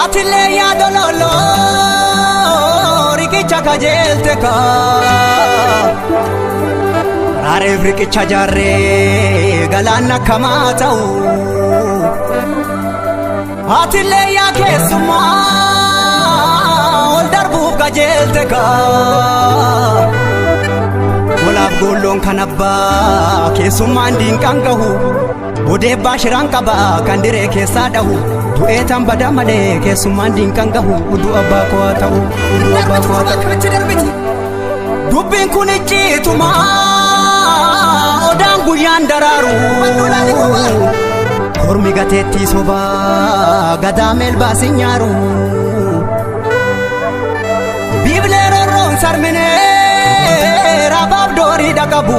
Atile ya dololo rikicha kajelte ka Rare rikicha jarre galana kamatau Atile ya kesuma ol darbu kajelte ka Olaf golon kanabba kesuma ndin kangahu Bode bashiran kaba kandire kesadahu Tu'eetan badaa malee keessummaan diinqaan gahu uduu abbaa koo ta'u uduu abbaa koo ta'u dubbiin kun icciituma odaan guyyaan daraaru kormi gateettii sobaa gadaa meelbaasi nyaaru biiblee rorroon sarminee raabaaf doorii dhaqabu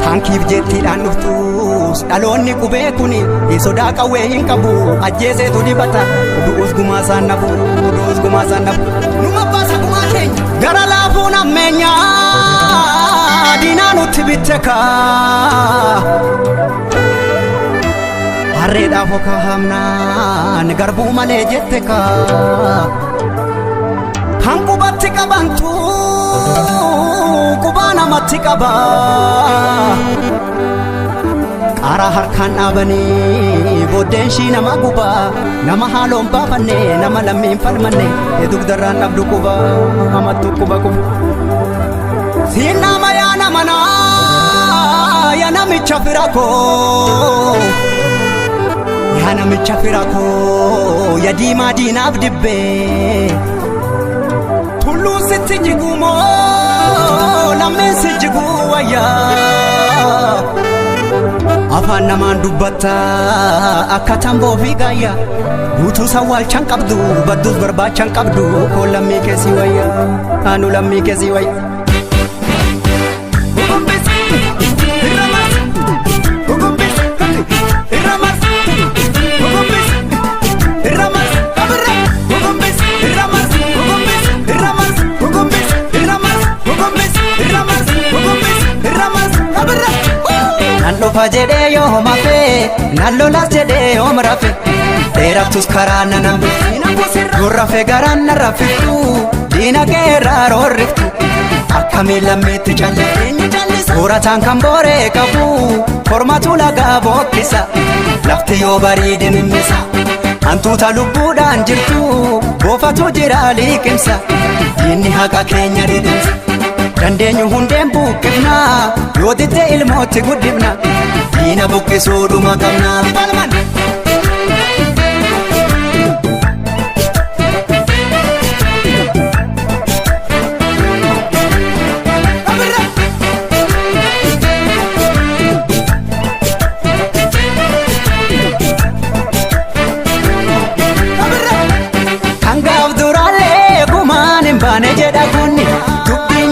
Tankiif jettiidhaan dhuftus dhaloonni qubee kuni sodaa qawwee hin qabu ajjeeseetu dibata du'us gumaa isaan nafu du'us gumaa isaan nafu numa baasa gumaa keenya gara laafuun ammeenyaa diinaa nutti bitte kaa harreedhaaf okaa hamnaan garbuu malee jette kaa kan qubatti qabantu qubaa namatti qaba Qaaraa harkaan dhaabanii booddeen shii nama guba nama haaloon baafanne nama lammiin falmanne dugdarraan dhabdu quba hamattu quba quba siin nama yaa namanaa yaa namicha fira koo yaa namicha fira koo yaa diimaa diinaaf dibbee tulluu sitti jigumoo lammeen si jiguu wayyaa Afaan namaan dubbatta akka tamboo fi gaayya guutuu sawwaalchaan qabdu badduus barbaachaan qabdu koo lammii keessii wayya anu lammii keessii wayya Nallofa jedhee yoo mafe nallolas jedhee yoo marafe dheeraftus karaa nanambe gurrafe garaan narrafiftu diina geerraa roorriftu akkamii lammeetti calle soorataan kan booree qabu kormatu lagaa bookkisa lafti yoo bariide mimmisa hantuuta lubbuudhaan jirtu boofatu jira liqimsa diinni haqa keenya didimsa Dandeenyu hundeen buqqifna yoo ditte ilmootti guddifna diina buqqisuudhuma qabna Kangaaf duraalee gumaan hin baane jedha kunni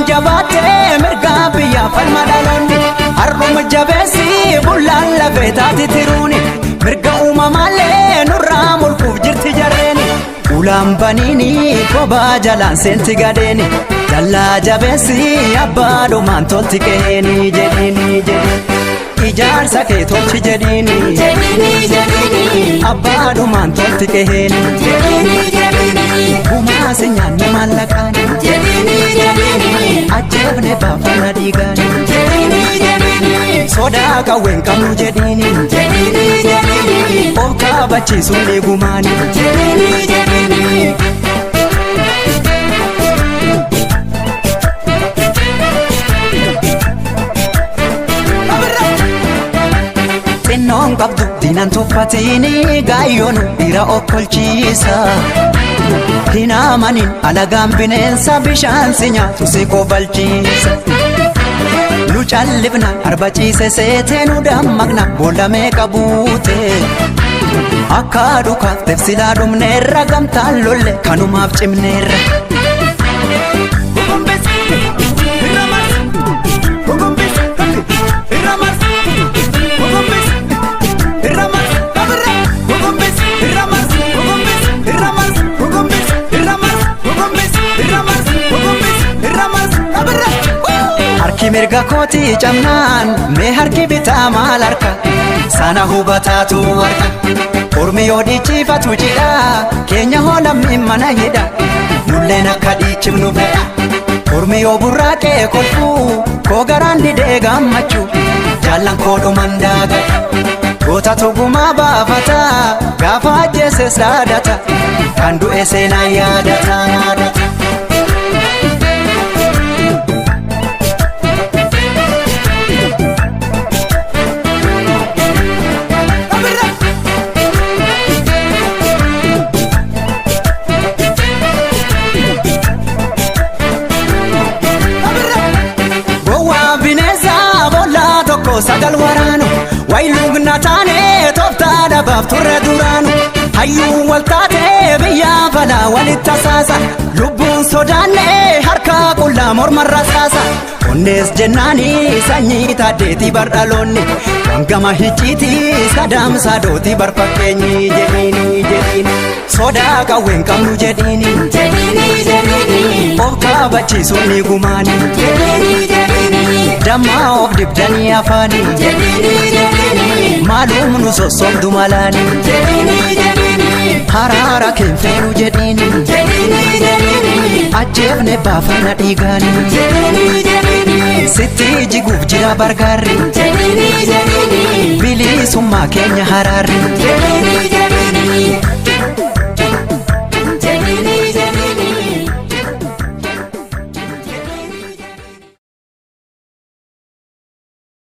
Jabaatee mirgaa biyyaa falma dhaloonni har'uma jabeessi bullaan lafee taati tiruuni mirga uumamaalee nurraa mulquuf jirti jarreeni ulaan baniini kophaa jalaan seenti gadeeni jallaa jabeessi abbaadhumaan tolti qeeni jedhiini ijaarsa kee tolchi jedhiini abbaadhumaan tolti qeeni gumaasi nyaanni maallaqaan ajjeefne baafana dhiigaan sodaa qawween qabnu jedhiini of kaabachiisuun eegumaani xinnoon qabdu diinan tuffatiini gaayyoon dhiira okkolchiisa Hinaamanin alagaan bineensa bishaan si nyaatu si kofalchiisa Nu callifna arbaciise seetee nu dammaqna boolla meeqa buute Akka dhukaafteef silaa dhumneerra gamtaan lolle kanumaaf cimneerra mirga kooti camnaan mee harki bitaa maal harka sana hubataatu harka ormi yoo dhiichifatu jidha keenya hoolamni mana hidha nulleen akka dhiichifnu fedha ormi yoo burraaqee kolfuu koo garaan didee gammachuu jaallan koo dhuman daagata goota tugumaa baafata gaafa ajjeeses dhaadata kan du'e seenaa yaadata. Sagal waraanu waylugna taane tooftaadha baaf turre duraanu hayyuu wal taatee biyyaa falaa walitti tasaasa lubbuun sodaanne harka qullaa morma rasaasa onnees jennaanii sanyii taaddeetii bardhaloonni wangama hicciitii sadaamsaa dootii barfakkeenyi jedhiini sodaa qawween qabnu jedhiini of kaabachiisuun ni gumaani dammaa of dibdanii afaanii maalum nu sossobdu malaanii haraara keenfeenu jedhiini ajjeefne baafana dhiigaanii sitti jiguuf jira bargaarri bilisummaa keenya haraarri